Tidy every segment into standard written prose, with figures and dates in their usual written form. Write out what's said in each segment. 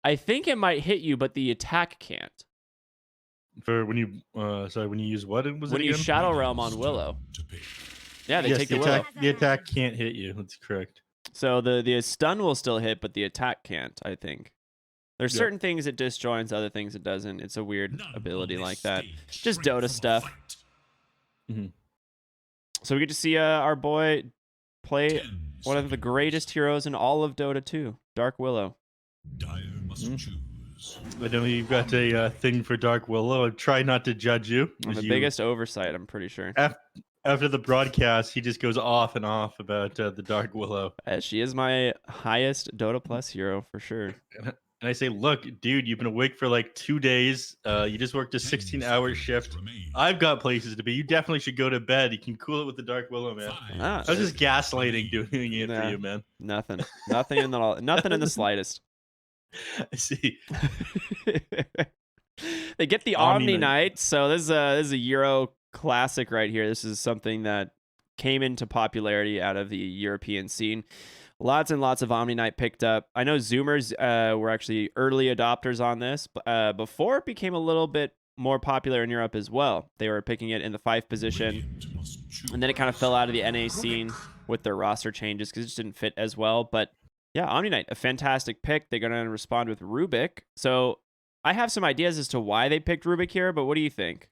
I think it might hit you, but the attack can't. For when you when you use what was When it you again? Shadow Realm on Willow. Yeah, they Yes, take the Willow. The attack can't hit you. That's correct. So the stun will still hit, but the attack can't, I think. There's Yep. certain things it disjoints, other things it doesn't. It's a weird ability like that. Just Dota stuff. Mhm. So we get to see our boy play one of the greatest heroes in all of Dota 2, Dark Willow. I know you've got a thing for Dark Willow. I try not to judge you. I'm the biggest oversight, I'm pretty sure. After the broadcast, he just goes off and off about the Dark Willow. She is my highest Dota Plus hero for sure. And I say, look, dude, you've been awake for like 2 days. You just worked a 16-hour shift. I've got places to be. You definitely should go to bed. You can cool it with the Dark Willow, man. I was just gaslighting doing it for you, man. Nothing in the slightest. I see. They get the Omni Knight, so this is a Euro classic right here. This is something that came into popularity out of the European scene. Lots and lots of Omni Knight picked up. I know Zoomers were actually early adopters on this before it became a little bit more popular in Europe as well. They were picking it in the 5 position, and then it kind of fell out of the NA scene with their roster changes because it just didn't fit as well. But yeah, Omni Knight, a fantastic pick. They're going to respond with Rubik. So I have some ideas as to why they picked Rubik here, but what do you think?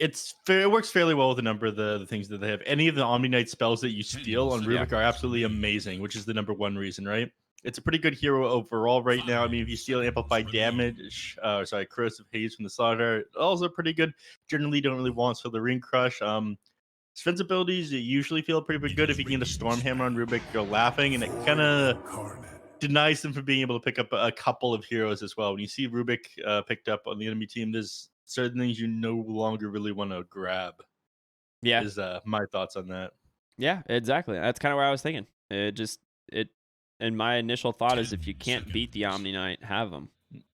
It works fairly well with a number of the things that they have. Any of the Omni Knight spells that you steal on Rubik are absolutely amazing, which is the number one reason, right? It's a pretty good hero overall right now. I mean, if you steal Amplified Damage, Corrosive Haze from the Slaughter, also pretty good. Generally, don't really want Slithering Crush. Defense abilities, you usually feel pretty good if you can get a Stormhammer on Rubik, go laughing, and it kind of denies them from being able to pick up a couple of heroes as well. When you see Rubik picked up on the enemy team, there's certain things you no longer really want to grab. Yeah, is my thoughts on that. Yeah, exactly. That's kind of where I was thinking. And my initial thought is if you can't beat the Omni Knight, have him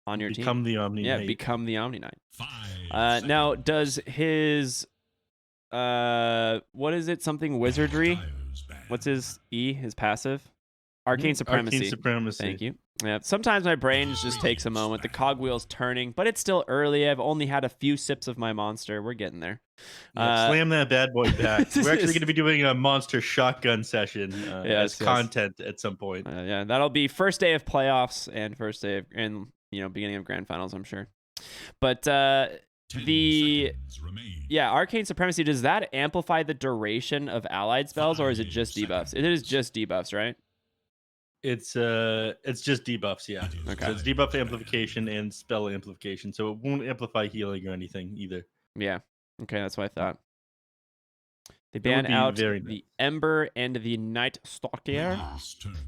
on your team. Become the Omni Knight. Yeah, become the Omni Knight. Now, does his what is it? Something wizardry? What's his his passive? Arcane Supremacy. Arcane Supremacy. Thank you. Yeah, sometimes my brain just takes a moment. The cogwheel's turning, but it's still early. I've only had a few sips of my monster. We're getting there. Slam that bad boy back. We're actually going to be doing a monster shotgun session as content at some point. Yeah, that'll be first day of playoffs and first day of beginning of grand finals, I'm sure. But Arcane Supremacy, does that amplify the duration of allied spells, or is it just debuffs? It is just debuffs, right? It's just debuffs, yeah. Okay. So it's debuff amplification and spell amplification, so it won't amplify healing or anything either. Yeah. Okay, that's what I thought. They ban out the Ember and the Night Stalker.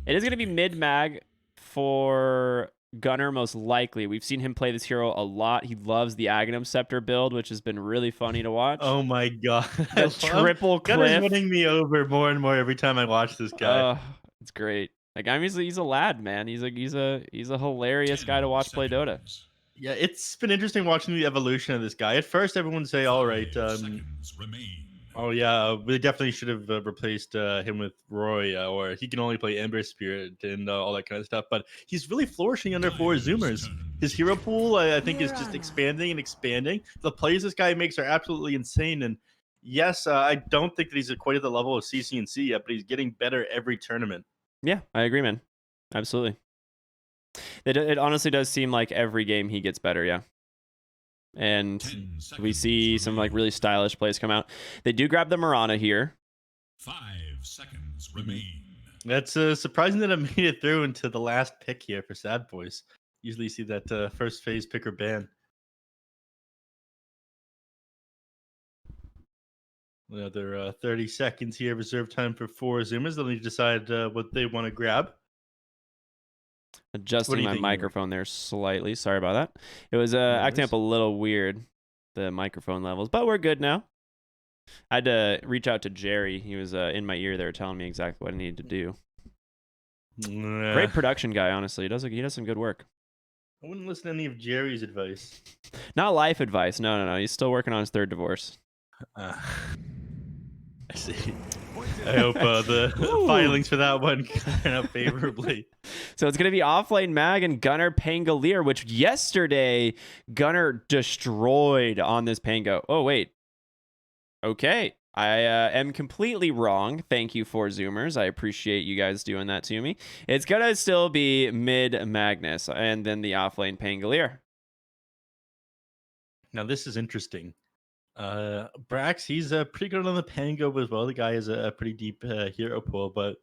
It is going to be mid-mag for Gunner, most likely. We've seen him play this hero a lot. He loves the Aghanim Scepter build, which has been really funny to watch. Oh my god. The triple cliff. Gunner's winning me over more and more every time I watch this guy. It's great. Like, I mean, he's a lad, man. He's a hilarious guy to watch play Dota. Yeah, it's been interesting watching the evolution of this guy. At first, everyone would say, all right, oh yeah, we definitely should have replaced him with Roy, or he can only play Ember Spirit and all that kind of stuff. But he's really flourishing under 4 Zoomers. His hero pool, I think, is just expanding and expanding. The plays this guy makes are absolutely insane. And yes, I don't think that he's quite at the level of CCNC yet, but he's getting better every tournament. Yeah, I agree, man. Absolutely. It honestly does seem like every game he gets better, yeah. And we see some like really stylish plays come out. They do grab the Mirana here. 5 seconds remain. That's surprising that it made it through into the last pick here for Sadboys. Usually you see that first phase pick or ban. Another 30 seconds here, reserve time for 4 Zoomers. They'll need to decide what they want to grab. Adjusting my microphone there slightly. Sorry about that. It was acting up a little weird, the microphone levels, but we're good now. I had to reach out to Jerry. He was in my ear there telling me exactly what I needed to do. Great production guy, honestly. He does some good work. I wouldn't listen to any of Jerry's advice. Not life advice. No. He's still working on his 3rd divorce. I see. I hope the filings for that one turn out favorably. So it's going to be offlane Mag and Gunnar Pangolier, which yesterday Gunnar destroyed on this Pango. Oh, wait. Okay. I am completely wrong. Thank you for Zoomers. I appreciate you guys doing that to me. It's going to still be mid Magnus and then the offlane Pangolier. Now, this is interesting. Brax, he's pretty good on the Pango as well. The guy has a pretty deep hero pool, but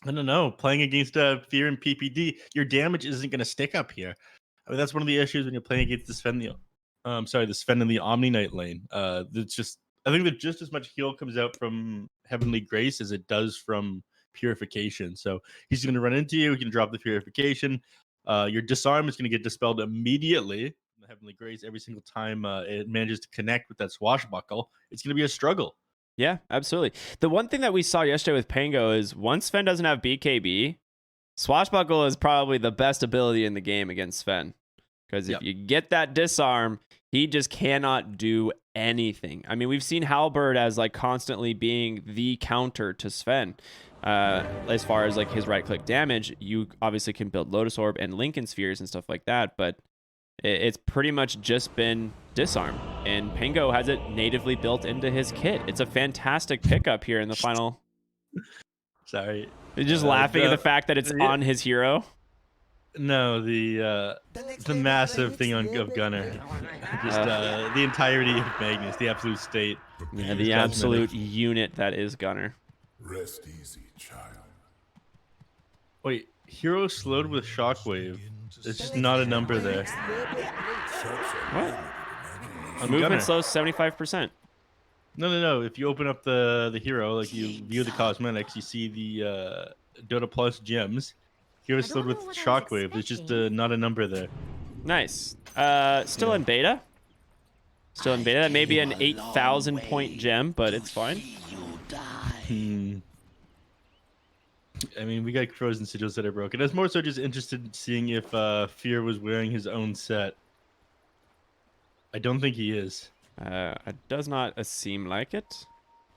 I don't know. Playing against Fear and PPD, your damage isn't going to stick up here. I mean, that's one of the issues when you're playing against the Sven in the Omni Knight lane. It's just, I think that just as much heal comes out from Heavenly Grace as it does from Purification. So he's going to run into you. He can drop the Purification. Your disarm is going to get dispelled immediately. The Heavenly Grace, every single time it manages to connect with that swashbuckle, it's going to be a struggle. Yeah, absolutely. The one thing that we saw yesterday with Pango is once Sven doesn't have BKB, Swashbuckle is probably the best ability in the game against Sven. Because if you get that disarm, he just cannot do anything. I mean, we've seen Halberd as like constantly being the counter to Sven. As far as like his right-click damage, you obviously can build Lotus Orb and Lincoln Spheres and stuff like that, but it's pretty much just been disarm, and Pango has it natively built into his kit. It's a fantastic pickup here in the final. Sorry. You're just laughing at the fact that it's on his hero. No, the massive thing of Gunnar. Just the entirety of Magnus, the absolute state. Yeah, the absolute unit that is Gunnar. Rest easy, child. Wait, hero slowed with Shockwave. There's just not a number there. What? Movement slows 75%. No. If you open up the hero, like you view the cosmetics, you see the Dota Plus gems. Hero slowed with Shockwave. There's just not a number there. Nice. Still in beta. Still in beta. That may be an 8,000 point gem, but it's fine. I mean, we got frozen sigils that are broken. I was more so just interested in seeing if Fear was wearing his own set. I don't think he is. It does not seem like it.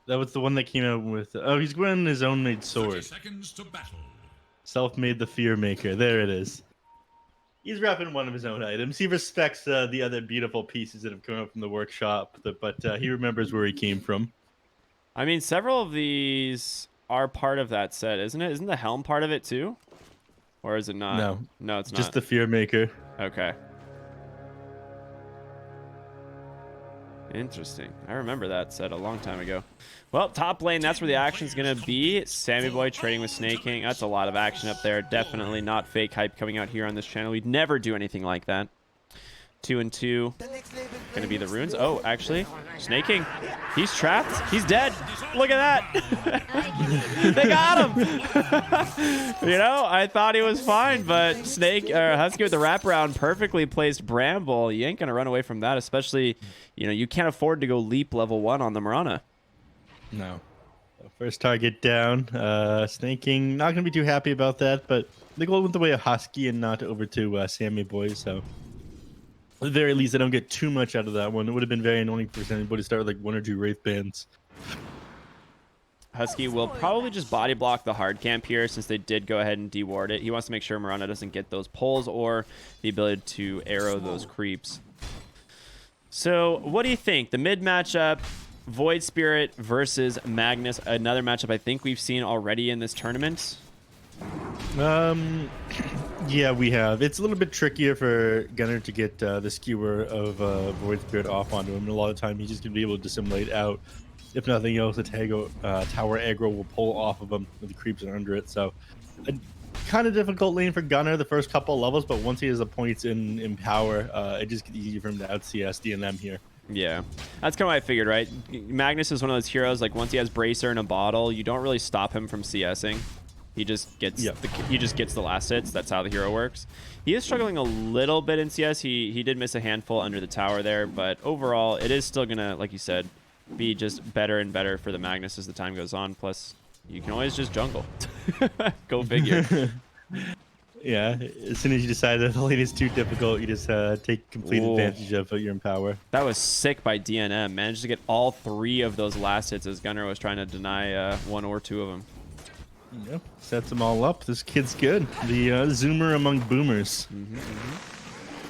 That was the one that came out with... Oh, he's wearing his own made sword. Seconds to battle. Self-made the Fear Maker. There it is. He's wrapping one of his own items. He respects the other beautiful pieces that have come out from the workshop, but he remembers where he came from. I mean, several of these are part of that set, isn't it? Isn't the helm part of it too? Or is it not? No, it's not. Just the Fear Maker. Okay. Interesting. I remember that set a long time ago. Well, top lane, that's where the action's going to be. Sammy Boy trading with Snake King. That's a lot of action up there. Definitely not fake hype coming out here on this channel. We'd never do anything like that. 2 and 2. Going to be the runes. Oh, actually, Snake King. He's trapped. He's dead. Look at that. They got him. You know, I thought he was fine, but Husky with the wraparound perfectly placed Bramble. You ain't going to run away from that, especially, you know, you can't afford to go leap level 1 on the Mirana. No. First target down. Snake King not going to be too happy about that, but they go with the way of Husky and not over to Sammy Boy, so... At the very least, I don't get too much out of that one. It would have been very annoying for anybody to start with like 1 or 2 Wraith Bands. Husky will probably just body block the hard camp here since they did go ahead and deward it. He wants to make sure Mirana doesn't get those pulls or the ability to arrow those creeps. So what do you think? The mid matchup, Void Spirit versus Magnus. Another matchup I think we've seen already in this tournament. Yeah, we have. It's a little bit trickier for Gunnar to get the skewer of Void Spirit off onto him. And a lot of the time, he's just going to be able to dissimulate out. If nothing else, the tower aggro will pull off of him when the creeps are under it. So, a kind of difficult lane for Gunnar the first couple of levels, but once he has the points in power, it just gets easier for him to out-CS DNM here. Yeah, that's kind of what I figured, right? Magnus is one of those heroes, like once he has Bracer in a bottle, you don't really stop him from CSing. He just gets the last hits. That's how the hero works. He is struggling a little bit in CS. He did miss a handful under the tower there, but overall, it is still gonna, like you said, be just better and better for the Magnus as the time goes on. Plus, you can always just jungle. Go figure. Yeah, as soon as you decide that the lane is too difficult, you just take complete advantage of your empower. That was sick by DNM. Managed to get all 3 of those last hits as Gunnar was trying to deny 1 or 2 of them. Yep, sets them all up. This kid's good. The zoomer among boomers.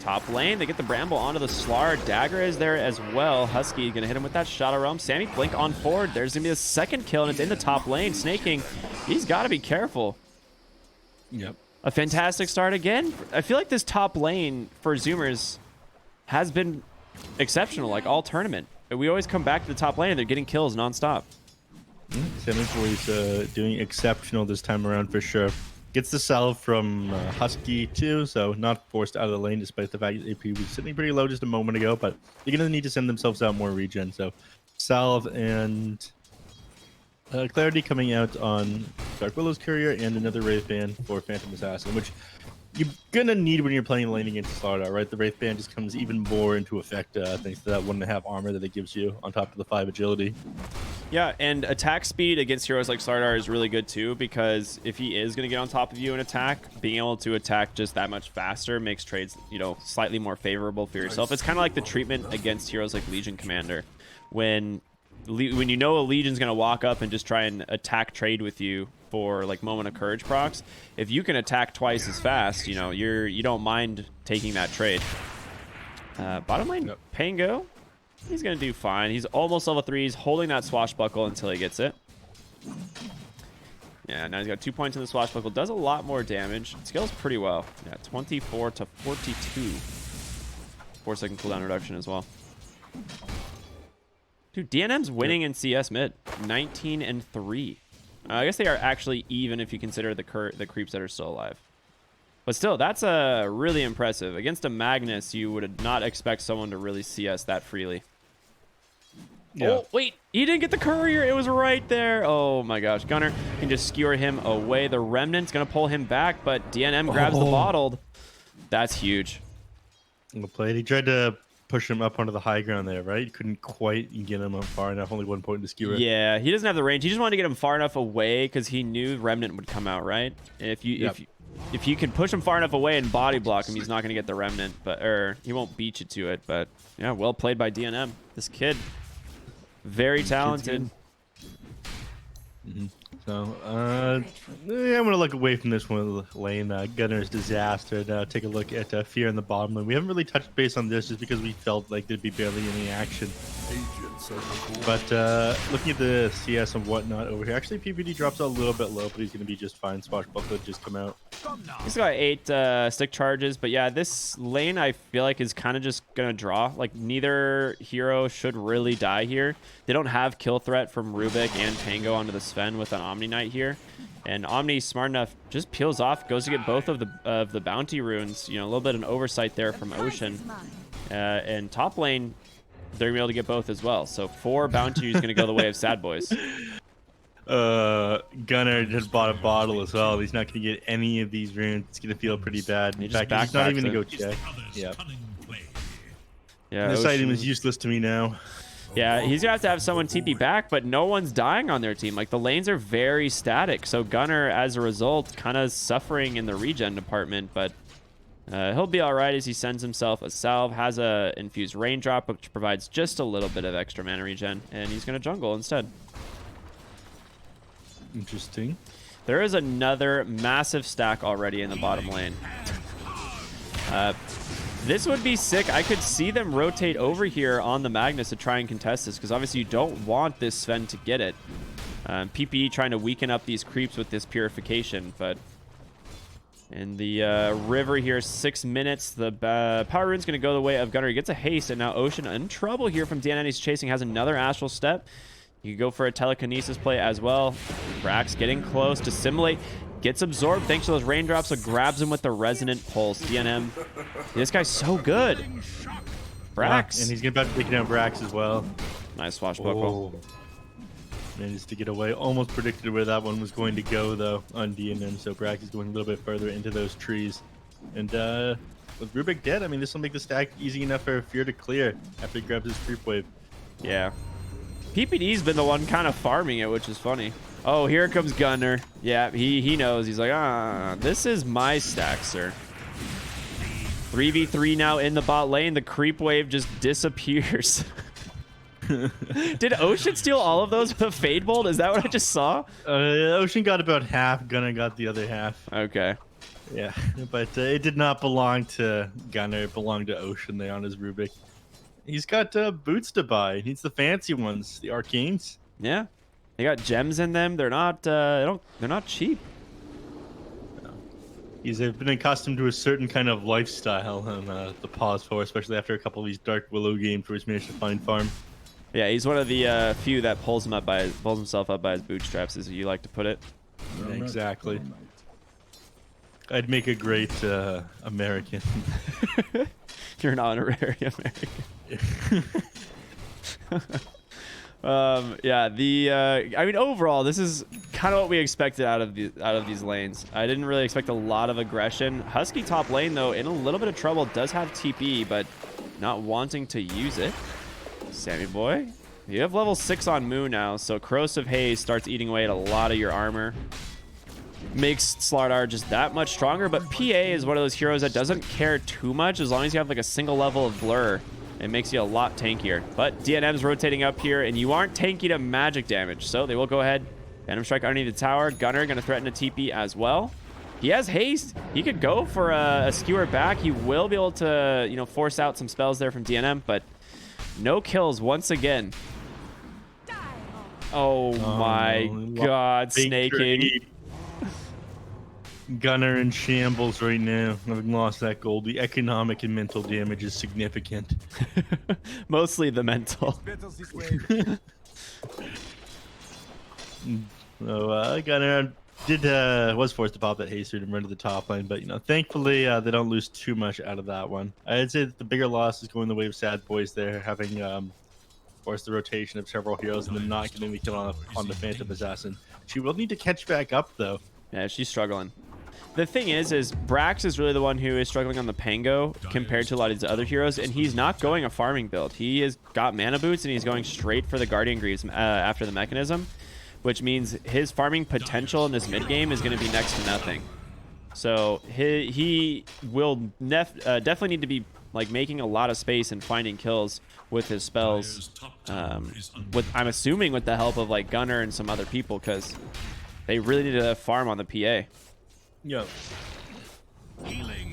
Top lane, they get the Bramble onto the Slar. Dagger is there as well. Husky gonna hit him with that Shadow Realm. Sammy Blink on forward. There's gonna be a second kill, and it's in the top lane. Snaking, he's got to be careful. Yep. A fantastic start again. I feel like this top lane for Zoomers has been exceptional, like all tournament. We always come back to the top lane, and they're getting kills nonstop. Sadboys doing exceptional this time around for sure. Gets the salve from Husky too, so not forced out of the lane despite the fact that AP was sitting pretty low just a moment ago, but they're going to need to send themselves out more regen. So salve and clarity coming out on Dark Willow's Courier and another Wraith Band for Phantom Assassin, which you're going to need when you're playing lane against Slardar, right? The Wraith Band just comes even more into effect thanks to that 1.5 armor that it gives you on top of the 5 agility. Yeah, and attack speed against heroes like Slardar is really good too, because if he is going to get on top of you and attack, being able to attack just that much faster makes trades, you know, slightly more favorable for yourself. It's kind of like the treatment against heroes like Legion Commander. When you know a Legion's going to walk up and just try and attack trade with you for like Moment of Courage procs, if you can attack twice as fast, you know, you don't mind taking that trade. Bottom lane, Pango. He's going to do fine. He's almost level 3. He's holding that swashbuckle until he gets it. Yeah, now he's got 2 points in the swashbuckle. Does a lot more damage. Scales pretty well. Yeah, 24 to 42. 4-second cooldown reduction as well. Dude, DNM's winning in CS mid. 19 and 3. I guess they are actually even if you consider the creeps that are still alive. But still, that's really impressive. Against a Magnus, you would not expect someone to really CS that freely. Yeah. Oh, wait. He didn't get the courier. It was right there. Oh, my gosh. Gunnar can just skewer him away. The Remnant's going to pull him back, but DNM grabs the bottled. That's huge. Well played. He tried to push him up onto the high ground there, right? Couldn't quite get him up far enough. Only 1 point to skewer. Yeah, he doesn't have the range. He just wanted to get him far enough away because he knew Remnant would come out, right? And if you can push him far enough away and body block him, he's not going to get the Remnant, or he won't beat you to it. But yeah, well played by DNM. This kid, very talented. So I'm going to look away from this one lane. Gunner's disaster. Now take a look at Fear in the bottom lane. We haven't really touched base on this just because we felt like there'd be barely any action. But looking at the CS and whatnot over here, actually PPD drops a little bit low, but he's going to be just fine. Swashbuckler just come out. He's got 8 stick charges, but yeah, this lane I feel like is kind of just going to draw. Like neither hero should really die here. They don't have kill threat from Rubik and Tango onto the Sven with an Omni Knight here. And Omni, smart enough, just peels off, goes to get both of the bounty runes. You know, a little bit of an oversight there from Ocean. And top lane, they're going to be able to get both as well. So 4 bounty is going to go the way of Sadboys. Gunnar just bought a bottle as well. He's not going to get any of these runes. It's going to feel pretty bad. In fact, he's not even going to go check. Yeah, this item is useless to me now. Yeah, he's going to have someone TP back, but no one's dying on their team. Like, the lanes are very static. So Gunnar, as a result, kind of suffering in the regen department, but he'll be all right as he sends himself a salve, has a infused raindrop, which provides just a little bit of extra mana regen, and he's going to jungle instead. Interesting. There is another massive stack already in the bottom lane. This would be sick. I could see them rotate over here on the Magnus to try and contest this, because obviously you don't want this Sven to get it. PPE trying to weaken up these creeps with this purification, but in the river here, 6 minutes. The power rune's going to go the way of Gunnar. He gets a haste, and now Ocean in trouble here from DNN. He's chasing, has another Astral Step. You could go for a telekinesis play as well. Brax getting close to simulate. Gets absorbed thanks to those raindrops, so grabs him with the resonant pulse. DNM, this guy's so good. Brax. Yeah, and he's about to take down Brax as well. Nice swashbuckle. Managed to get away. Almost predicted where that one was going to go, though, on DNM. So Brax is going a little bit further into those trees. And with Rubik dead, I mean, this will make the stack easy enough for Fear to clear after he grabs his creep wave. Yeah. PPD's been the one kind of farming it, which is funny. Oh, here comes Gunner. Yeah, he knows. He's like, this is my stack, sir. 3v3 now in the bot lane. The creep wave just disappears. Did Ocean steal all of those with a Fade Bolt? Is that what I just saw? Ocean got about half. Gunner got the other half. Okay. Yeah, but it did not belong to Gunner. It belonged to Ocean there on his Rubik. He's got boots to buy. He needs the fancy ones, the Arcanes. Yeah. They got gems in them. They're not they're not cheap. He's been accustomed to a certain kind of lifestyle on the pause for, especially after a couple of these Dark Willow games where he's managed to find farm. Yeah, he's one of the few that pulls himself up by his bootstraps, as you like to put it. Yeah, exactly. I'd make a great American. You're not a very American. Yeah, I mean, overall, this is kind of what we expected out of these lanes. I didn't really expect a lot of aggression. Husky top lane, though, in a little bit of trouble, does have TP, but not wanting to use it. Sammy boy, you have level 6 on Moo now, so Corrosive Haze starts eating away at a lot of your armor. Makes Slardar just that much stronger, but PA is one of those heroes that doesn't care too much as long as you have like a single level of blur. It makes you a lot tankier. But DNM's rotating up here, and you aren't tanky to magic damage, so they will go ahead. Phantom Strike underneath the tower. Gunner going to threaten a TP as well. He has haste. He could go for a skewer back. He will be able to, you know, force out some spells there from DNM, but no kills once again. Oh my god, snaking. Gunner in shambles right now. Having lost that gold, the economic and mental damage is significant. Mostly the mental. So Gunner was forced to pop that haste and run to the top lane, but you know, thankfully they don't lose too much out of that one. I'd say that the bigger loss is going the way of Sadboys there, having forced the rotation of several heroes and then not getting the kill on the Phantom Assassin. She will need to catch back up though. Yeah, she's struggling. The thing is Brax is really the one who is struggling on the Pango compared to a lot of these other heroes, and he's not going a farming build. He has got mana boots, and he's going straight for the Guardian Greaves after the mechanism, which means his farming potential in this mid game is going to be next to nothing. So he will definitely need to be like making a lot of space and finding kills with his spells. I'm assuming with the help of like Gunner and some other people, because they really need to farm on the PA. Yeah.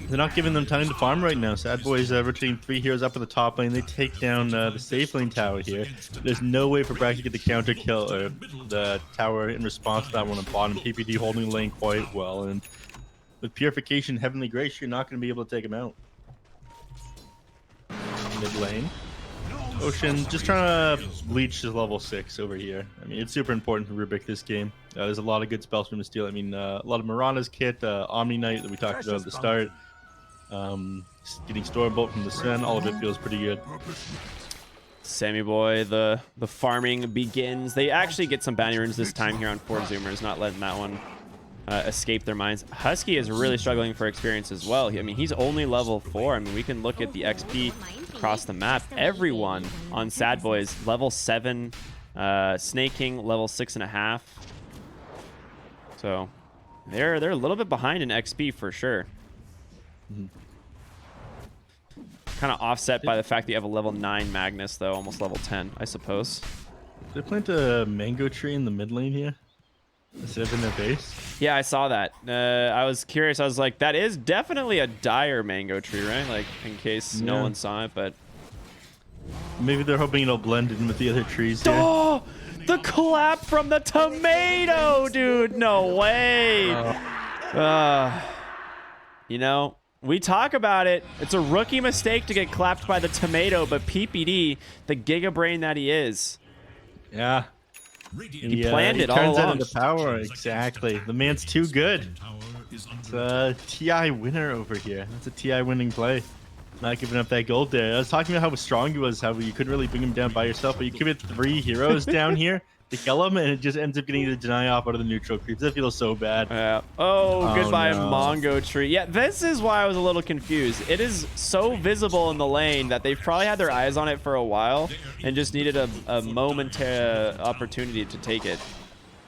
They're not giving them time to farm right now. Sadboys rotating 3 heroes up in the top lane. They take down the safe lane tower here. There's no way for Brack to get the counter kill or the tower in response to that one on bottom. PPD holding the lane quite well, and with Purification, Heavenly Grace, you're not going to be able to take him out. Mid lane. Ocean just trying to bleach his level 6 over here. I mean, it's super important for Rubik this game. There's a lot of good spells for him to steal. I mean, a lot of Mirana's kit, Omni Knight that we talked about at the start. Getting Stormbolt from the Sun, all of it feels pretty good. Sammy boy, the farming begins. They actually get some bounty runes this time here on Fort Zoomers, not letting that one escape their minds. Husky is really struggling for experience as well. I mean, he's only level 4. I mean, we can look at the XP across the map. Everyone on Sadboys level 7, Snaking level 6.5. So they're a little bit behind in XP for sure. Kind of offset by the fact that you have a level 9 Magnus, though, almost level 10, I suppose. Did they plant a mango tree in the mid lane here instead of in their base? Yeah, I saw that. I was curious. I was like, that is definitely a dire mango tree, right? Like, in case no one saw it, but... Maybe they're hoping it'll blend in with the other trees here. Oh! The clap from the tomato, dude! No way! You know, we talk about it. It's a rookie mistake to get clapped by the tomato, but PPD, the giga brain that he is. Yeah. He planned it all along. Turns that into power, exactly. The man's too good. It's a TI winner over here. That's a TI winning play. Not giving up that gold there. I was talking about how strong he was, how you couldn't really bring him down by yourself, but you commit 3 heroes down here to kill him, and it just ends up getting the deny off out of the neutral creeps. That feels so bad. Yeah. Oh, goodbye, no. Mongo tree. Yeah, this is why I was a little confused. It is so visible in the lane that they've probably had their eyes on it for a while and just needed a momentary opportunity to take it.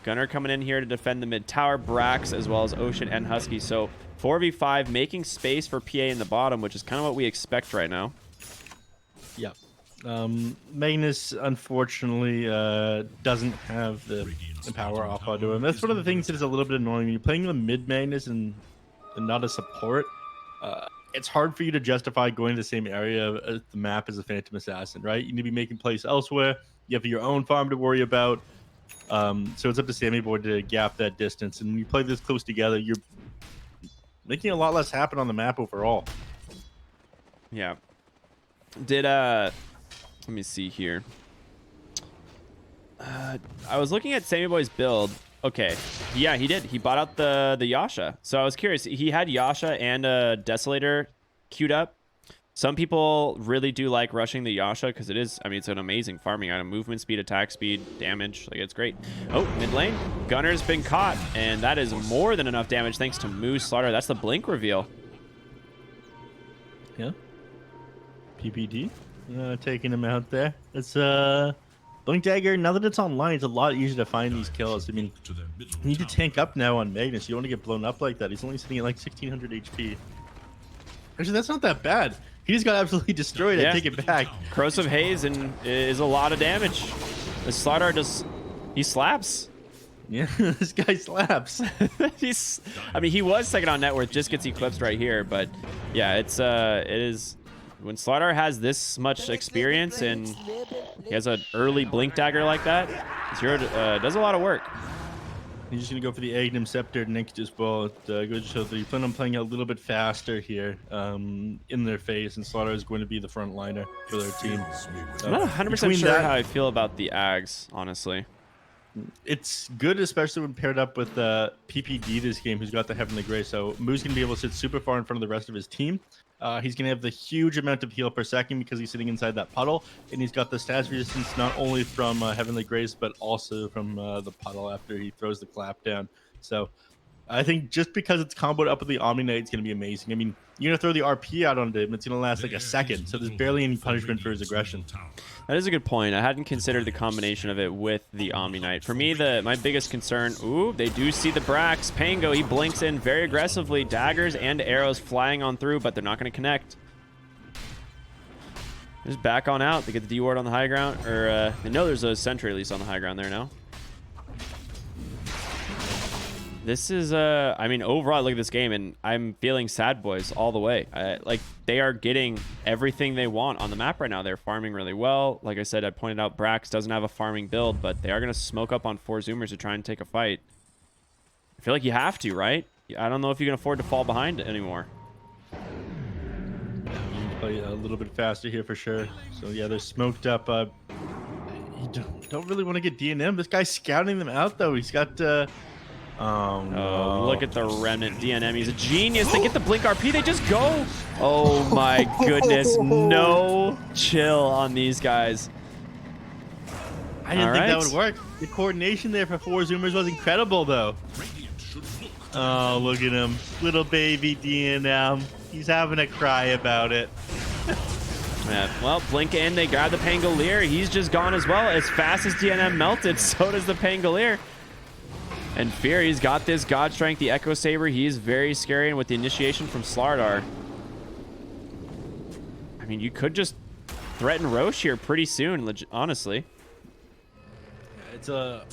Gunner coming in here to defend the mid tower, Brax, as well as Ocean and Husky. So 4v5, making space for PA in the bottom, which is kind of what we expect right now. Yeah. Magnus, unfortunately, doesn't have the power off onto him. That's one of the things that is a little bit annoying. When you're playing the mid Magnus and not a support, it's hard for you to justify going to the same area of the map as a Phantom Assassin, right? You need to be making plays elsewhere. You have your own farm to worry about. So it's up to Sammy Boy to gap that distance. And when you play this close together, you're making a lot less happen on the map overall. Yeah. Did let me see here. I was looking at Sammy Boy's build. Okay, yeah, he did. He bought out the Yasha. So I was curious. He had Yasha and a Desolator queued up. Some people really do like rushing the Yasha because it is, I mean, it's an amazing farming item. Movement speed, attack speed, damage. Like, it's great. Oh, mid lane. Gunner's been caught, and that is more than enough damage thanks to Moose Slaughter. That's the blink reveal. Yeah. PPD taking him out there. It's Blink Dagger, now that it's online, it's a lot easier to find these kills. I mean, you need to tank up now on Magnus. You don't want to get blown up like that. He's only sitting at like 1600 HP. Actually, that's not that bad. He just got absolutely destroyed. Yeah. I take it back. Corrosive Haze and is a lot of damage. The Slaughter just, he slaps. Yeah, this guy slaps. I mean, he was second on net worth, just gets eclipsed right here, but yeah, it is when Slaughter has this much experience and he has an early blink dagger like that, Zero does a lot of work. He's just gonna go for the Agnum Scepter next as well. It goes to show that you plan on playing a little bit faster here in their face, and Slaughter is going to be the front liner for their team. I'm not 100% sure how I feel about the Ags, honestly. It's good, especially when paired up with PPD this game, who's got the Heavenly Grace. So Moo's going to be able to sit super far in front of the rest of his team. He's going to have the huge amount of heal per second because he's sitting inside that puddle. And he's got the stats resistance not only from Heavenly Grace, but also from the puddle after he throws the clap down. So I think just because it's comboed up with the Omni Knight, it's going to be amazing. I mean, you're going to throw the RP out on him, it's going to last like a second. So there's barely any punishment for his aggression. That is a good point. I hadn't considered the combination of it with the Omni Knight. For me, my biggest concern, ooh, they do see the Brax. Pango, he blinks in very aggressively. Daggers and arrows flying on through, but they're not going to connect. Just back on out. They get the D-ward on the high ground, or they know there's a sentry at least on the high ground there now. This is, I mean, overall, look at this game, and I'm feeling Sadboys all the way. Like, they are getting everything they want on the map right now. They're farming really well. Like I said, I pointed out Brax doesn't have a farming build, but they are going to smoke up on 4 Zoomers to try and take a fight. I feel like you have to, right? I don't know if you can afford to fall behind anymore. You need to play a little bit faster here for sure. So, yeah, they're smoked up. You don't really want to get DNM. This guy's scouting them out, though. He's got... Oh, no. Look at the Remnant DNM. He's a genius. They get the blink RP. They just go. Oh, my goodness. No chill on these guys. I didn't think that would work. The coordination there for 4 Zoomers was incredible, though. Oh, look at him. Little baby DNM. He's having a cry about it. Yeah, well, blink in. They grab the Pangolier. He's just gone as well. As fast as DNM melted, so does the Pangolier. And Fear, he's got this God Strength, the Echo Saber. He's very scary, and with the initiation from Slardar, I mean, you could just threaten Roche here pretty soon, honestly. It's a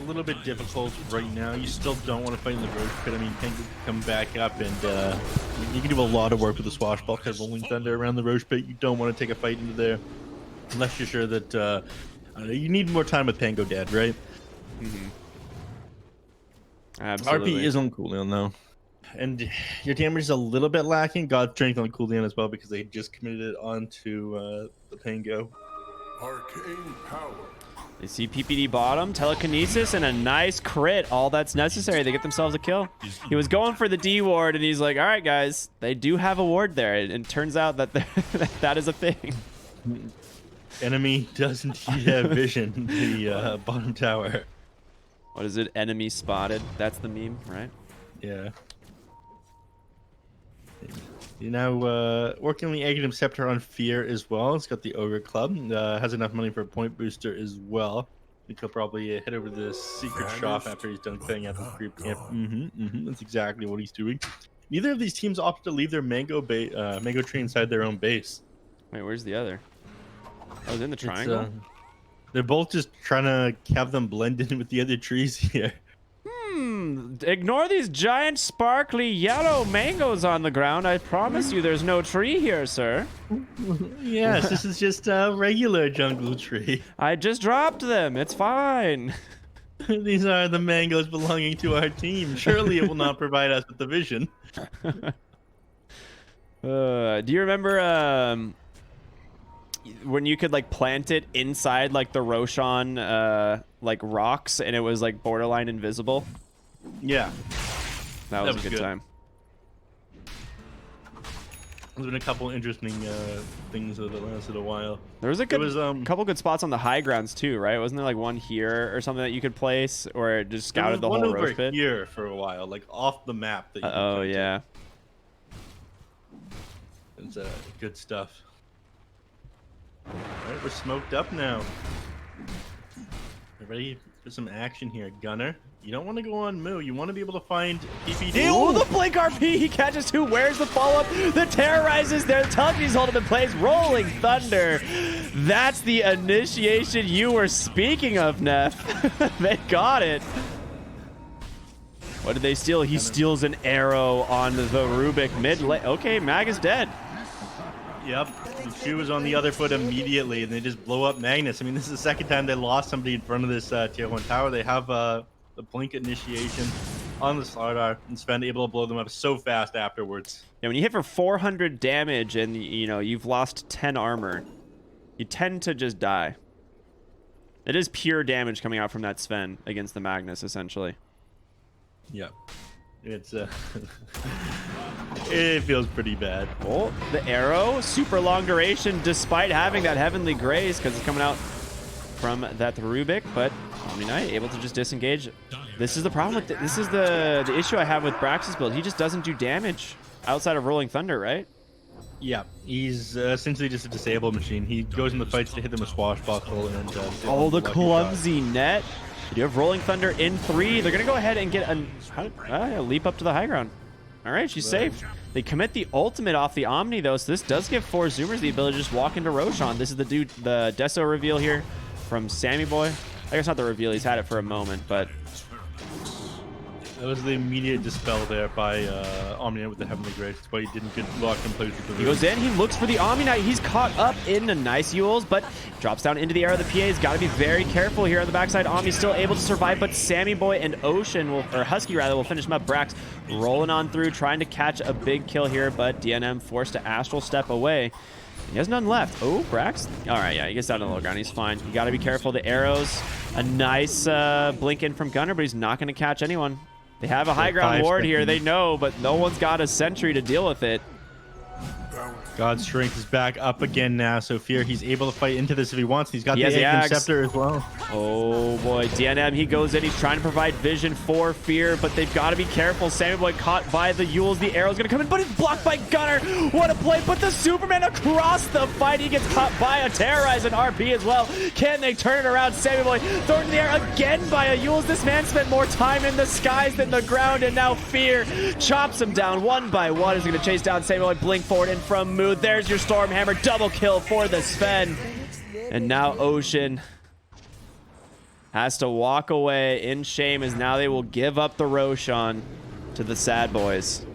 little bit difficult right now. You still don't want to fight in the Roche pit. I mean, Pang can come back up, and you can do a lot of work with the Swashbuckler Rolling Thunder around the Roche pit. You don't want to take a fight into there unless you're sure that you need more time with Pango Dad, right? Mm-hmm. Absolutely. RP is on cooldown though, and your damage is a little bit lacking. God Strength on cooldown as well because they just committed it onto the Pango. Arcane power. They see PPD bottom, telekinesis, and a nice crit. All that's necessary. They get themselves a kill. He was going for the D ward, and he's like, "All right, guys, they do have a ward there." And it turns out that that is a thing. Enemy doesn't have vision. The bottom tower. What is it? Enemy spotted. That's the meme, right? Yeah. You know, working on the Agnum Scepter on Fear as well. It's got the Ogre Club. Has enough money for a point booster as well. think he'll probably head over to the secret shop after he's done clearing out the creep camp. That's exactly what he's doing. Neither of these teams opted to leave their mango tree inside their own base. Wait, where's the other? I was in the triangle. They're both just trying to have them blend in with the other trees here. Ignore these giant sparkly yellow mangoes on the ground. I promise you there's no tree here, sir. Yes, this is just a regular jungle tree. I just dropped them. It's fine. These are the mangoes belonging to our team. Surely it will not provide us with the vision. Do you remember when you could like plant it inside like the Roshan like rocks and it was like borderline invisible? Yeah, that was a good time. There's been a couple interesting things that lasted a while. There was a couple good spots on the high grounds too, right? Wasn't there like one here or something that you could place, or it just scouted the whole roast pit? One over here for a while, like off the map. That you oh yeah. It's good stuff. All right, we're smoked up now. We're ready for some action here, Gunner. You don't want to go on Moo. You want to be able to find PPD. Oh, the Blink RP. He catches two. Where's the follow-up? The terrorizes there. Telekinesis hold him in place. Rolling Thunder. That's the initiation you were speaking of, Neph. They got it. What did they steal? He steals an arrow on the Rubik mid lane. Okay, Mag is dead. Yep. The shoe was on the other foot immediately, and they just blow up Magnus. I mean, this is the second time they lost somebody in front of this tier 1 tower. They have the blink initiation on the Slardar, and Sven able to blow them up so fast afterwards. Yeah, when you hit for 400 damage and, you know, you've lost 10 armor, you tend to just die. It is pure damage coming out from that Sven against the Magnus, essentially. Yep. It's it feels pretty bad. Oh, the arrow, super long duration despite having that Heavenly Grace because it's coming out from that Rubik, but Omni Knight able to just disengage. This is the problem with this is the issue I have with Brax's build. He just doesn't do damage outside of Rolling Thunder, right? Yeah, he's essentially just a disabled machine. He goes in the fights to hit them with Swashbuckle and oh, the clumsy net. You have Rolling Thunder in 3. They're gonna go ahead and get a leap up to the high ground. All right, she's safe. They commit the ultimate off the Omni though, so this does give 4 Zoomers the ability to just walk into Roshan. This is the Deso reveal here from Sammy Boy. I guess not the reveal, he's had it for a moment, but that was the immediate dispel there by Omni Knight with the Heavenly Grace. That's why he didn't get locked in place with the he goes in, he looks for the Omni Knight. He's caught up in the nice Yules, but drops down into the air. The PA's got to be very careful here on the backside. Omni's still able to survive, but Sammy Boy and Ocean, or Husky rather, will finish him up. Brax rolling on through, trying to catch a big kill here, but DNM forced to Astral Step away. He has none left. Oh, Brax. All right, yeah, he gets down to the low ground. He's fine. You got to be careful. The arrows, a nice blink in from Gunner, but he's not going to catch anyone. They have a high ground ward here, they know, but no one's got a sentry to deal with it. God's Strength is back up again now, so Fear, he's able to fight into this if he wants. He's got the Egg Scepter as well. Oh boy, DNM, he goes in, he's trying to provide vision for Fear, but they've got to be careful. Sammy Boy caught by the Yules, the arrow's gonna come in, but it's blocked by Gunner. What a play, but the Superman across the fight, he gets caught by a Terrorize and RP as well. Can they turn it around? Sammy Boy thrown in the air again by a Yules. This man spent more time in the skies than the ground, and now Fear chops him down one by one. He's gonna chase down Sammy Boy, blink forward in from Mood. There's your Stormhammer, double kill for the Sven. And now Ocean has to walk away in shame as now they will give up the Roshan to the Sadboys.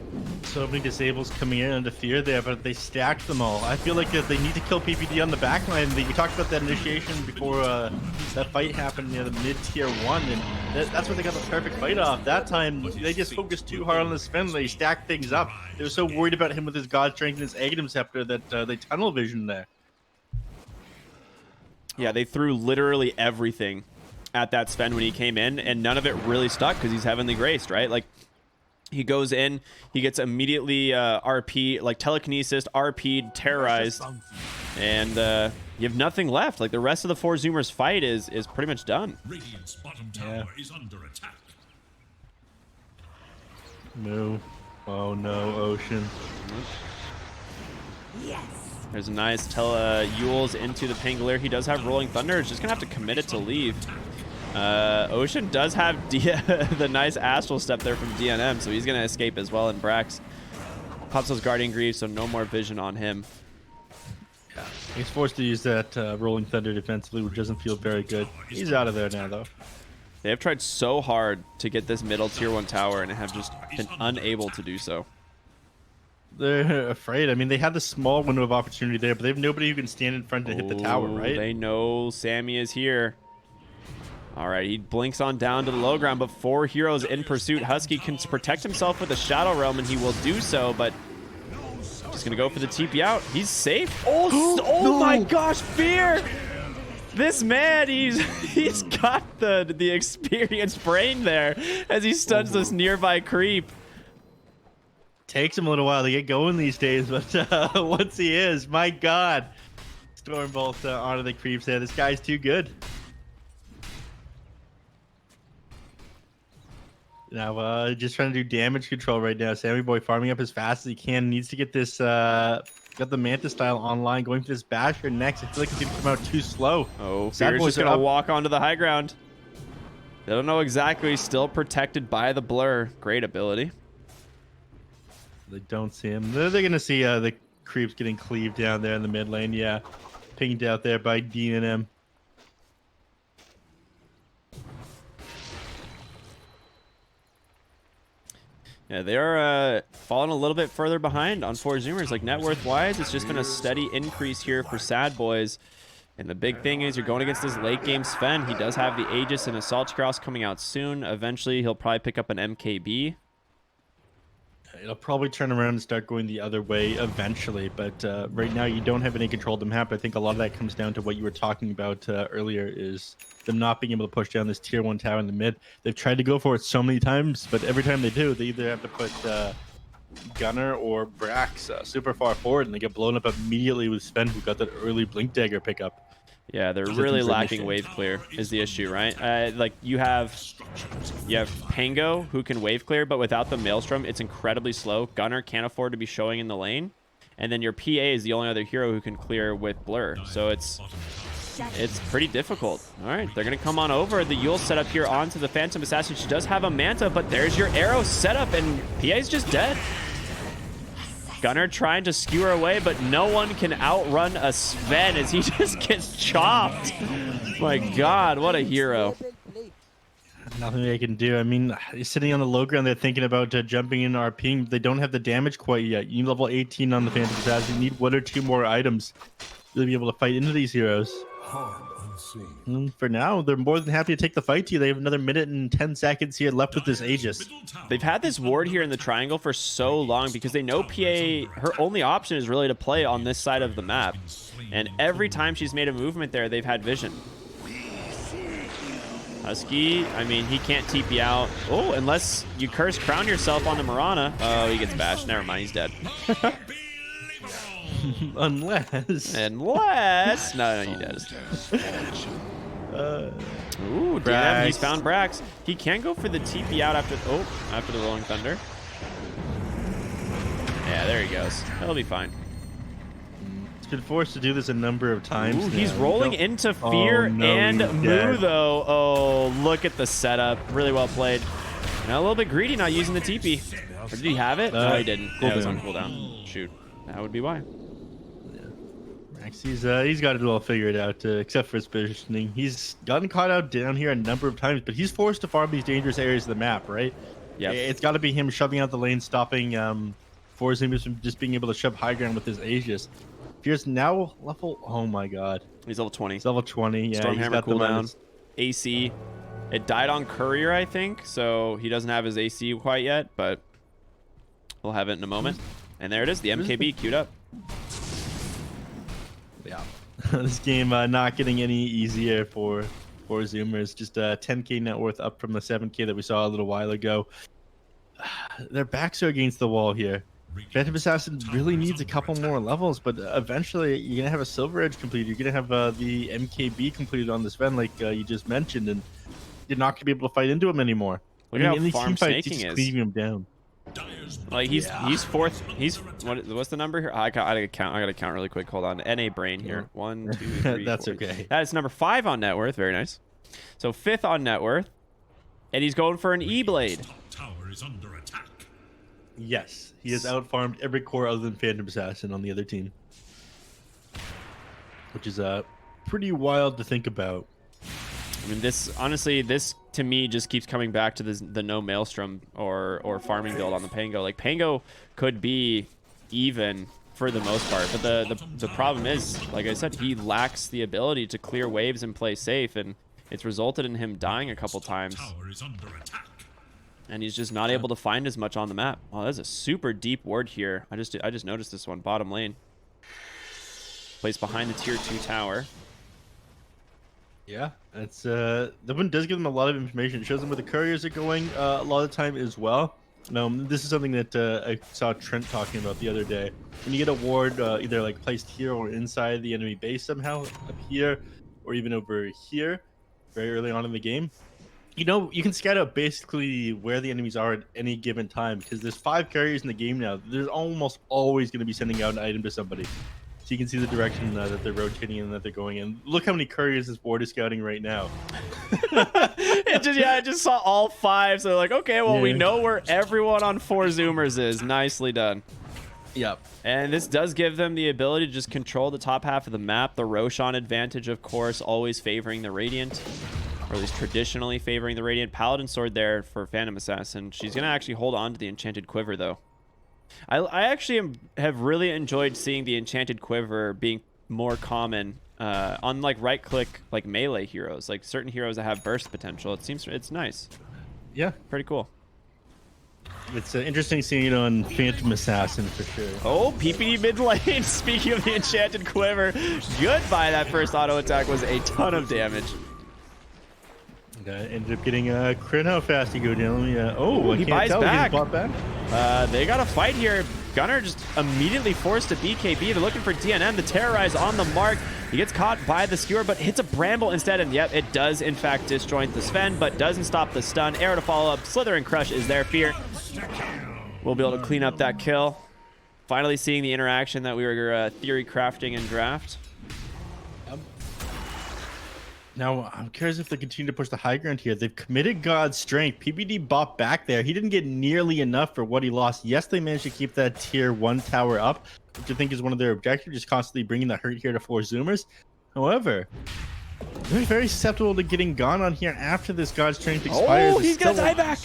So many disables coming in under Fear there, but they stacked them all. I feel like they need to kill PPD on the backline. We talked about that initiation before that fight happened near the mid-tier 1, and that's where they got the perfect fight off. That time, they just focused too hard on the Sven. They stacked things up. They were so worried about him with his God Strength and his Aghanim Scepter that they tunnel vision there. Yeah, they threw literally everything at that Sven when he came in, and none of it really stuck because he's Heavenly Graced, right? Like, he goes in, he gets immediately RP, like telekinesis, RP'd, terrorized, and you have nothing left. Like the rest of the 4 Zoomers fight is pretty much done. Radiant's bottom tower is under attack. No. Oh no, Ocean. Yes. There's a nice Yules into the Pangolier. He does have Rolling Thunder. It's just gonna have to commit it to leave. Ocean does have the nice astral step there from DNM, so he's going to escape as well. And Brax pops those Guardian Greaves, so no more vision on him. Yeah. He's forced to use that Rolling Thunder defensively, which doesn't feel very good. He's out of there now, though. They have tried so hard to get this middle tier 1 tower and have just been unable to do so. They're afraid. I mean, they had the small window of opportunity there, but they have nobody who can stand in front to hit the tower, right? They know Sammy is here. All right, he blinks on down to the low ground, but 4 heroes in pursuit. Husky can protect himself with a Shadow Realm, and he will do so, but just going to go for the TP out. He's safe. Oh, no. My gosh, Fear! This man, he's got the experienced brain there as he stuns this nearby creep. Takes him a little while to get going these days, but once he is, my God. Stormbolt onto the creeps there. This guy's too good. Now, just trying to do damage control right now. Sammy Boy farming up as fast as he can. Needs to get this, got the Manta style online. Going for this Basher next. I feel like it's going to come out too slow. Oh, Fear's just going to walk onto the high ground. They don't know exactly. Still protected by the blur. Great ability. They don't see him. They're going to see the creeps getting cleaved down there in the mid lane. Yeah, pinged out there by DNM. Yeah, they are falling a little bit further behind on 4 Zoomers. Like, net worth wise, it's just been a steady increase here for Sadboys. And the big thing is you're going against this late game Sven. He does have the Aegis and Assault Cross coming out soon. Eventually, he'll probably pick up an MKB. It'll probably turn around and start going the other way eventually, but right now you don't have any control of the map. I think a lot of that comes down to what you were talking about earlier, is them not being able to push down this tier 1 tower in the mid. They've tried to go for it so many times, but every time they do, they either have to put Gunner or Brax super far forward, and they get blown up immediately with Sven, who got that early Blink Dagger pickup. Yeah, they're really lacking wave clear is the issue, right? Like you have Pango who can wave clear, but without the Maelstrom, it's incredibly slow. Gunner can't afford to be showing in the lane, and then your PA is the only other hero who can clear with Blur. So it's pretty difficult. All right, they're gonna come on over. The Yule setup here onto the Phantom Assassin. She does have a Manta, but there's your arrow setup, and PA's just dead. Gunner trying to skewer away, but no one can outrun a Sven as he just gets chopped. My God, what a hero. Nothing they can do. I mean, he's sitting on the low ground. They're thinking about jumping in RPing, but they don't have the damage quite yet. You need level 18 on the Phantom Assassin. You need 1 or 2 more items to be able to fight into these heroes. For now, they're more than happy to take the fight to you. They have another minute and 10 seconds here left with this Aegis. They've had this ward here in the triangle for so long because they know PA, her only option is really to play on this side of the map. And every time she's made a movement there, they've had vision. Husky, I mean, he can't TP out. Oh, unless you curse crown yourself on the Mirana. Oh, he gets bashed. Never mind, he's dead. Unless. No, he does. Ooh, damn, he's found Brax. He can go for the TP out after the Rolling Thunder. Yeah, there he goes. He'll be fine. He's been forced to do this a number of times. Ooh, he's rolling into Fear and Moo, though. Oh, look at the setup. Really well played. Now a little bit greedy not using the TP. Or did he have it? No, he didn't. Yeah, it was on cooldown. Shoot. That would be why. He's got it all figured out, except for his positioning. He's gotten caught out down here a number of times, but he's forced to farm these dangerous areas of the map, right? Yeah. It's got to be him shoving out the lane, stopping forcing him from just being able to shove high ground with his Aegis. Fear's now level. Oh my God. He's level 20. He's level 20. Yeah. Stormhammer cooldown. AC. It died on Courier, I think, so he doesn't have his AC quite yet, but we'll have it in a moment. And there it is, the MKB queued up. Yeah, this game not getting any easier for Zoomers. Just 10k net worth up from the 7k that we saw a little while ago. Their backs are against the wall here. Phantom Assassin really needs a couple more levels, but eventually you're gonna have a Silver Edge completed. You're gonna have the MKB completed on this Sven, like you just mentioned, and you're not gonna be able to fight into him anymore. Look at how farm fights, snaking is. Cleaving him down. Like he's fourth. What's the number here? I gotta count really quick. Hold on. NA brain here. 1, 2, 3. That's 4. okay. That is number 5 on net worth. Very nice. So 5th on net worth. And he's going for an E-Blade. Top tower is under attack. Yes, he has outfarmed every core other than Phantom Assassin on the other team, which is pretty wild to think about. I mean, this honestly, this to me just keeps coming back to the no Maelstrom or farming build on the Pango. Like Pango could be even for the most part, but the problem is, like I said, he lacks the ability to clear waves and play safe, and it's resulted in him dying a couple times. Tower is under attack. And he's just not able to find as much on the map. Oh, that's a super deep ward here. I just noticed this one, bottom lane. Placed behind the tier 2 tower. Yeah, that's that one does give them a lot of information. It shows them where the couriers are going a lot of the time as well. This is something that I saw Trent talking about the other day. When you get a ward either like placed here or inside the enemy base somehow, up here or even over here, very early on in the game, you know, you can scout out basically where the enemies are at any given time, because there's 5 carriers in the game now. There's almost always going to be sending out an item to somebody. So you can see the direction that they're rotating and that they're going in. Look how many couriers this board is scouting right now. I just saw all 5. So like, okay, well, we know where everyone on 4 Zoomers is. Nicely done. Yep. And this does give them the ability to just control the top half of the map. The Roshan advantage, of course, always favoring the Radiant. Or at least traditionally favoring the Radiant. Paladin Sword there for Phantom Assassin. She's going to actually hold on to the Enchanted Quiver, though. I actually have really enjoyed seeing the Enchanted Quiver being more common on like right-click like melee heroes. Like certain heroes that have burst potential. It's nice. Yeah. Pretty cool. It's interesting seeing it on Phantom Assassin for sure. Oh, PPD mid lane. Speaking of the Enchanted Quiver, goodbye. That first auto attack was a ton of damage. Ended up getting a crit. How fast he go down? Yeah. Oh, he buys back. He bought back. They got a fight here. Gunnar just immediately forced to BKB. They're looking for DNM. The Terrorize on the mark. He gets caught by the skewer, but hits a bramble instead. And yep, it does in fact disjoint the Sven, but doesn't stop the stun. Arrow to follow up. Slither and Crush is their fear. We'll be able to clean up that kill. Finally seeing the interaction that we were theory crafting in draft. Now, I'm curious if they continue to push the high ground here. They've committed God's Strength. PBD bought back there. He didn't get nearly enough for what he lost. Yes, they managed to keep that tier 1 tower up, which I think is one of their objectives, just constantly bringing the hurt here to 4 Zoomers. However, they're very susceptible to getting gone on here after this God's Strength expires. Oh, he's going to die back.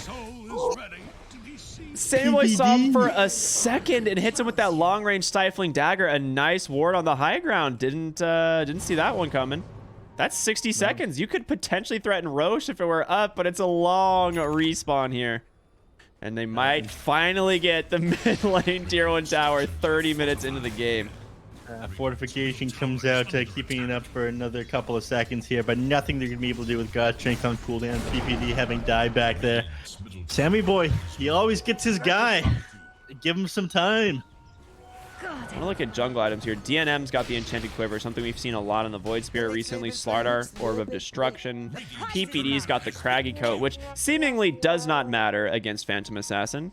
Sadboys saw him for a second and hits him with that long-range stifling dagger. A nice ward on the high ground. Didn't see that one coming. That's 60 seconds. You could potentially threaten Roche if it were up, but it's a long respawn here. And they might finally get the mid lane tier 1 tower 30 minutes into the game. Fortification comes out, keeping it up for another couple of seconds here, but nothing they're going to be able to do with God's Strength on cooldown. PPD having died back there. Sammy boy, he always gets his guy. Give him some time. I want to look at jungle items here. DNM's got the Enchanted Quiver, something we've seen a lot in the Void Spirit recently. Slardar, Orb of Destruction. PPD's got the Craggy Coat, which seemingly does not matter against Phantom Assassin.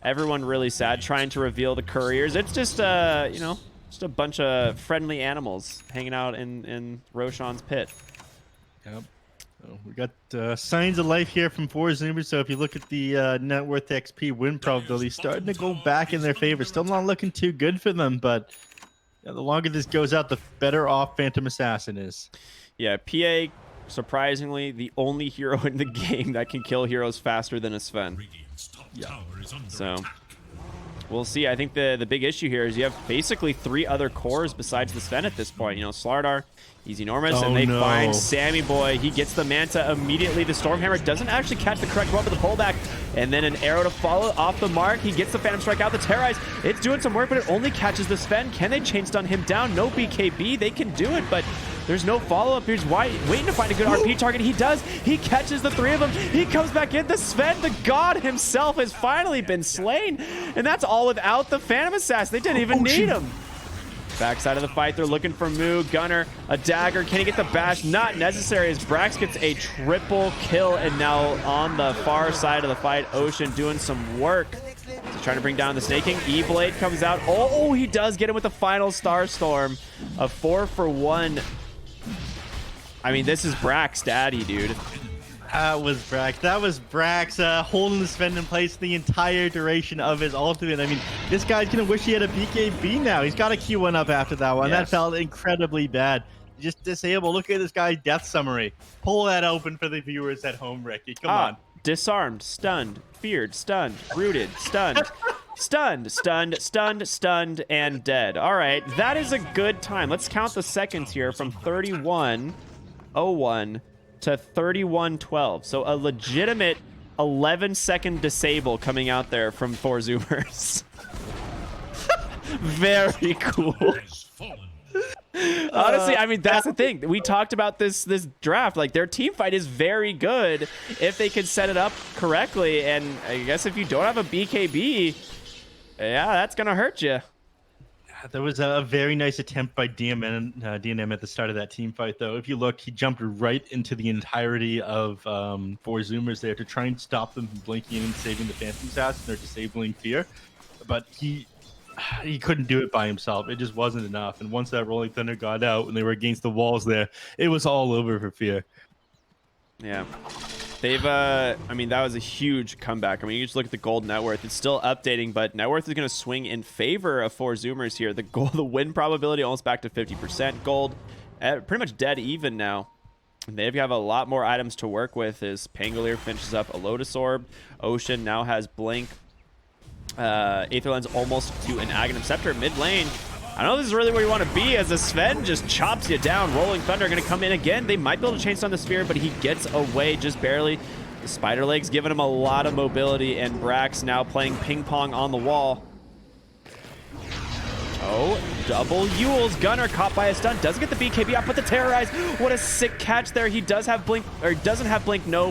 Everyone really sad trying to reveal the couriers. It's just, you know, just a bunch of friendly animals hanging out in Roshan's pit. Yep. So we got signs of life here from 4 Zoomers. So if you look at the net worth XP win probability, starting to go back in their favor. Still not looking too good for them, but the longer this goes out, the better off Phantom Assassin is. Yeah, PA, surprisingly, the only hero in the game that can kill heroes faster than a Sven. Yeah. So we'll see. I think the big issue here is you have basically 3 other cores besides the Sven at this point. You know, Slardar, he's enormous, and they find Sammy Boy. He gets the Manta immediately. The Stormhammer doesn't actually catch the correct one with the pullback, and then an arrow to follow off the mark. He gets the Phantom Strike out. The Terrorize, it's doing some work, but it only catches the Sven. Can they chain stun him down? No BKB. They can do it, but there's no follow-up. Here's waiting to find a good RP target. He does. He catches the 3 of them. He comes back in. The Sven, the god himself, has finally been slain, and that's all without the Phantom Assassin. They didn't even need him. Backside of the fight, they're looking for Moo. Gunner, a dagger. Can he get the bash? Not necessary, as Brax gets a triple kill, and now on the far side of the fight, Ocean doing some work. He's trying to bring down the snaking. E-Blade comes out. Oh, he does get him with the final Starstorm. A 4-for-1. I mean, this is Brax daddy, dude. That was Brax. That was Brax holding the Sven in place the entire duration of his ultimate. I mean, this guy's going to wish he had a BKB now. He's got a Q1 up after that one. Yes. That felt incredibly bad. Just disable. Look at this guy's death summary. Pull that open for the viewers at home, Ricky. Come on. Disarmed, stunned, feared, stunned, rooted, stunned. Stunned, stunned, stunned, stunned, and dead. All right, that is a good time. Let's count the seconds here from 31:01 to 31:12. So a legitimate 11-second disable coming out there from 4 Zoomers. Very cool. Has fallen. Honestly, I mean, that's the thing. We talked about this draft. Like, their team fight is very good if they can set it up correctly. And I guess if you don't have a BKB, yeah, that's going to hurt you. There was a very nice attempt by DNM at the start of that team fight, though. If you look, he jumped right into the entirety of 4 Zoomers there to try and stop them from blinking in and saving the Phantom Assassin or disabling Fear. But he couldn't do it by himself. It just wasn't enough. And once that Rolling Thunder got out and they were against the walls there, it was all over for Fear. Yeah. They've, I mean, that was a huge comeback. I mean, you just look at the gold net worth. It's still updating, but net worth is going to swing in favor of 4 Zoomers here. The win probability almost back to 50%. Gold, pretty much dead even now. They have a lot more items to work with as Pangolier finishes up a Lotus Orb. Ocean now has Blink. Aether Lens almost to an Aghanim Scepter mid lane. I know this is really where you want to be as the Sven just chops you down. Rolling Thunder going to come in again. They might be able to chain on the Sphere, but he gets away just barely. The Spider Legs giving him a lot of mobility, and Brax now playing ping pong on the wall. Oh, double Yules. Gunner caught by a stun. Doesn't get the BKB out, but the Terrorize. What a sick catch there. He does have Blink, or doesn't have Blink. No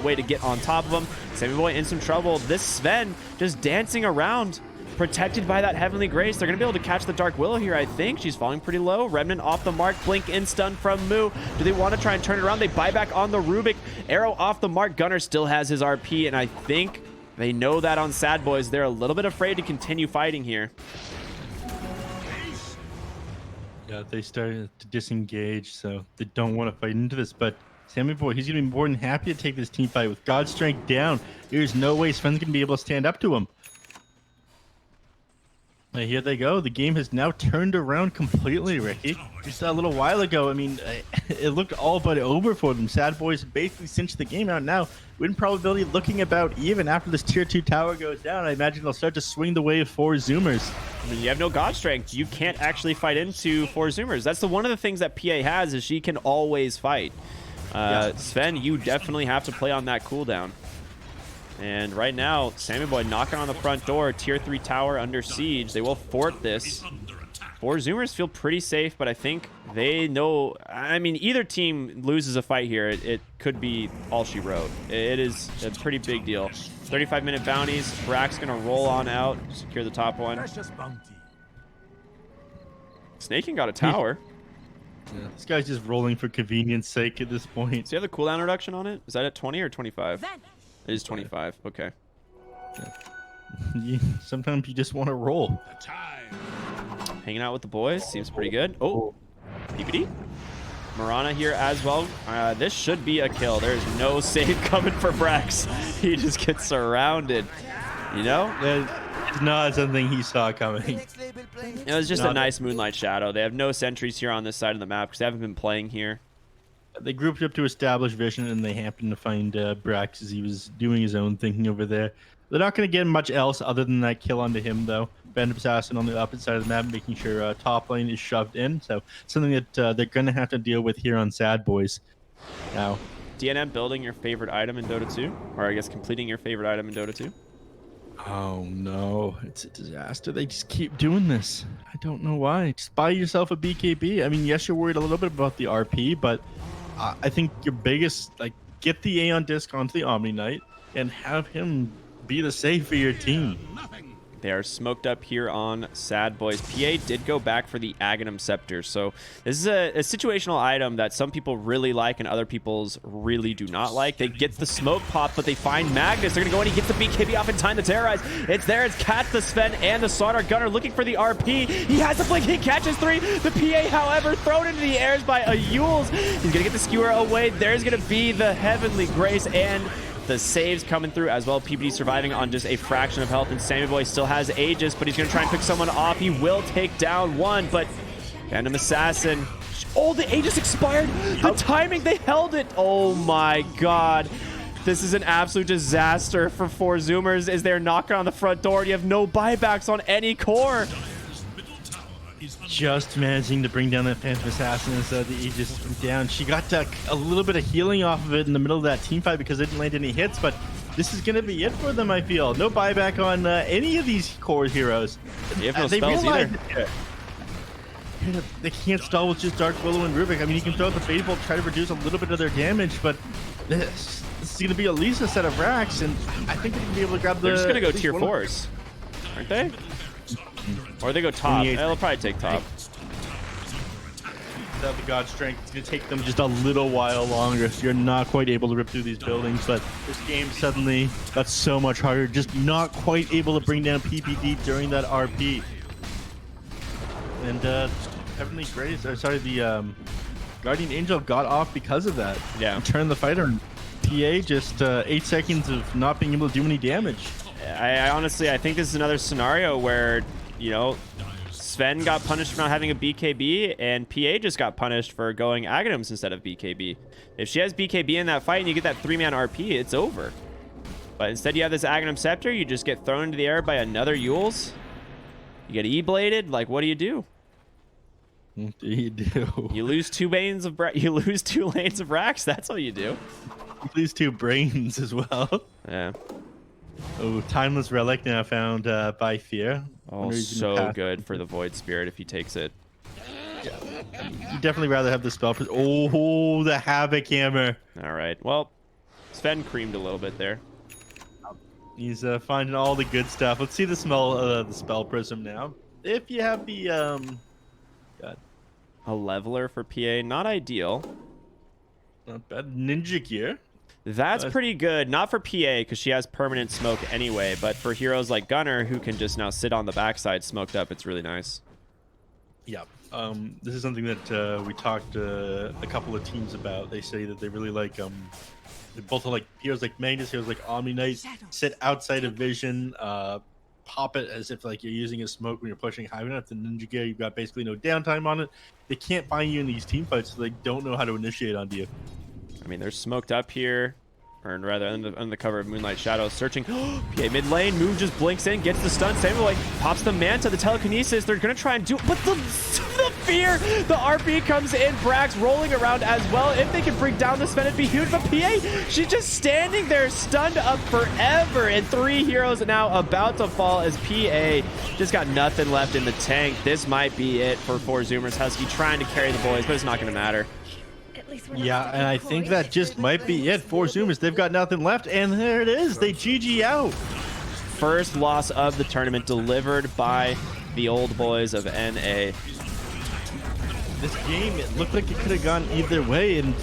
way to get on top of him. Sammy Boy in some trouble. This Sven just dancing around, protected by that Heavenly Grace. They're going to be able to catch the Dark Willow here, I think. She's falling pretty low. Remnant off the mark. Blink in stun from Moo. Do they want to try and turn it around? They buy back on the Rubik. Arrow off the mark. Gunner still has his RP, and I think they know that on Sadboys. They're a little bit afraid to continue fighting here. Yeah, they started to disengage, so they don't want to fight into this. But Sammy Boy, he's going to be more than happy to take this team fight with God's strength down. There's no way Sven's going to be able to stand up to him. And here they go. The game has now turned around completely, Ricky. Just a little while ago, I mean, it looked all but over for them. Sadboys basically cinched the game out now. Win probability looking about even after this tier 2 tower goes down. I imagine they'll start to swing the way of 4 Zoomers. I mean, you have no God strength. You can't actually fight into 4 Zoomers. That's one of the things that PA has, is she can always fight. Sven, you definitely have to play on that cooldown. And right now, Sammy Boy knocking on the front door. Tier 3 tower under siege. They will fort this. 4 Zoomers feel pretty safe, but I think they know. I mean, either team loses a fight here, it could be all she wrote. It is a pretty big deal. 35-minute bounties. Brack's going to roll on out, secure the top one. Snaking got a tower. Yeah, this guy's just rolling for convenience sake at this point. Does he have the cooldown reduction on it? Is that at 20 or 25? It is 25. Okay. Sometimes you just want to roll. Hanging out with the boys seems pretty good. Oh, PPD. Mirana here as well. This should be a kill. There's no save coming for Brax. He just gets surrounded. You know? It's not something he saw coming. It was just a nice Moonlight Shadow. They have no sentries here on this side of the map because they haven't been playing here. They grouped up to establish vision, and they happened to find Brax as he was doing his own thinking over there. They're not going to get much else other than that kill onto him, though. Phantom Assassin on the opposite side of the map, making sure top lane is shoved in. So something that they're going to have to deal with here on Sadboys. Now, DNM building your favorite item in Dota 2? Or I guess completing your favorite item in Dota 2? Oh no, it's a disaster. They just keep doing this. I don't know why. Just buy yourself a BKB. I mean, yes, you're worried a little bit about the RP, but I think your biggest, get the Aeon disc onto the Omni Knight and have him be the save for your team. They are smoked up here on Sadboys. PA did go back for the Aghanim Scepter. So this is a situational item that some people really like and other people's really do not like. They get the smoke pop, but they find Magnus. They're going to go in. He gets the BKB off in time to terrorize. It's there. It's Cat, the Sven, and the Slaughter Gunner looking for the RP. He has the blink. He catches 3. The PA, however, thrown into the airs by a Yules. He's going to get the skewer away. There's going to be the Heavenly Grace and the saves coming through as well. PPD surviving on just a fraction of health, and Sammy Boy still has Aegis, but he's going to try and pick someone off. He will take down one, but Phantom Assassin. Oh, the Aegis expired. The timing, they held it. Oh my god. This is an absolute disaster for 4Zoomers as they're knocking on the front door. You have no buybacks on any core. Just managing to bring down that Phantom Assassin instead of the Aegis down. She got a little bit of healing off of it in the middle of that team fight because they didn't land any hits, but this is going to be it for them, I feel. No buyback on any of these core heroes. They have no spells either. They can't stall with just Dark Willow and Rubik. I mean, you can throw out the Fade Bolt, try to reduce a little bit of their damage, but this is going to be at least a set of racks, and I think they're going to be able to grab the... They're just going to go tier 4s, aren't they? Or they go top. They'll probably take top. Without the God Strength, it's going to take them just a little while longer, so you're not quite able to rip through these buildings, but this game suddenly got so much harder, just not quite able to bring down PPD during that RP. And Heavenly Grace, or sorry, the Guardian Angel got off because of that. Yeah. And turned the fighter, and PA just 8 seconds of not being able to do any damage. I honestly, I think this is another scenario where, you know, Sven got punished for not having a BKB, and PA just got punished for going Aghanims instead of BKB. If she has BKB in that fight and you get that 3-man RP, it's over. But instead you have this Aghanim Scepter, you just get thrown into the air by another Yules. You get E-bladed, like what do you do? What do you do? You lose 2 lanes of you lose 2 lanes of racks, that's what you do. You lose 2 brains as well. Yeah. Oh, Timeless Relic now found by Fear. Oh, so good for the Void Spirit if he takes it. Yeah. You'd definitely rather have the spell. Oh, the Havoc Hammer. All right. Well, Sven creamed a little bit there. He's finding all the good stuff. Let's see the spell prism now. If you have the God. A leveler for PA, not ideal. Not bad. Ninja gear. That's pretty good. Not for PA because she has permanent smoke anyway, but for heroes like Gunner who can just now sit on the backside smoked up, it's really nice. Yeah. This is something that we talked a couple of teams about. They say that they really like they both like heroes like Magnus, heroes like Omni Knight, sit outside of vision, pop it as if like you're using a smoke when you're pushing high enough. The Ninja gear, you've got basically no downtime on it. They can't find you in these team fights, so they don't know how to initiate onto you. I mean, they're smoked up here, or rather, under the cover of Moonlight Shadows, searching. PA mid lane, Moon just blinks in, gets the stun. Samuel pops the Manta, the telekinesis. They're gonna try and do, but the fear, the RP comes in. Brax rolling around as well. If they can bring down the Sven, it'd be huge. But PA, she's just standing there, stunned up forever. And 3 heroes now about to fall as PA just got nothing left in the tank. This might be it for 4Zoomers. Husky trying to carry the boys, but it's not gonna matter. Yeah, and I think that just might be it. 4Zoomers, they've got nothing left, and there it is. They GG out. First loss of the tournament delivered by the old boys of NA. This game, it looked like it could have gone either way, and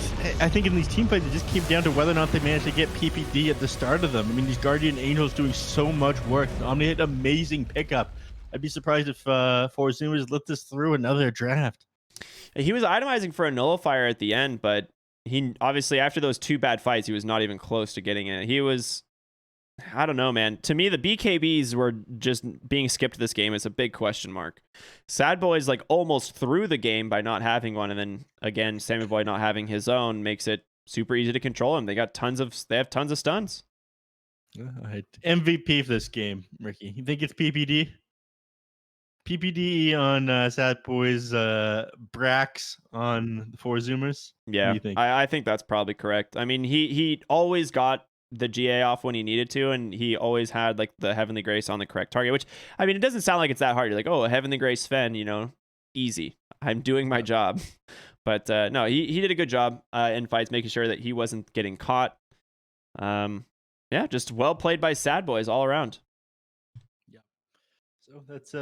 I think in these team fights, it just came down to whether or not they managed to get PPD at the start of them. I mean, these Guardian Angels doing so much work. Omni had amazing pickup. I'd be surprised if 4Zoomers let this through another draft. He was itemizing for a nullifier at the end, but he obviously, after those 2 bad fights, he was not even close to getting it. He was, I don't know, man. To me, the BKBs were just being skipped this game. It's a big question mark. Sadboys like almost threw the game by not having one, and then again, Sammy Boy not having his own makes it super easy to control him. They have tons of stuns. All right. MVP for this game, Ricky. You think it's PPD? PPD on Sad Boys, Brax on the 4Zoomers. Yeah, what do you think? I think that's probably correct. I mean, he always got the GA off when he needed to, and he always had like the Heavenly Grace on the correct target, which, I mean, it doesn't sound like it's that hard. You're like, oh, Heavenly Grace Sven, you know, easy. I'm doing my job. But no, he did a good job in fights, making sure that he wasn't getting caught. Yeah, just well played by Sad Boys all around. So that's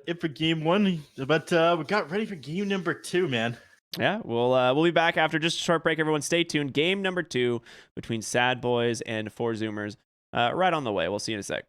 it for game 1. But we got ready for game number 2, man. Yeah, we'll be back after just a short break. Everyone, stay tuned. Game number 2 between Sadboys and 4 Zoomers, right on the way. We'll see you in a sec.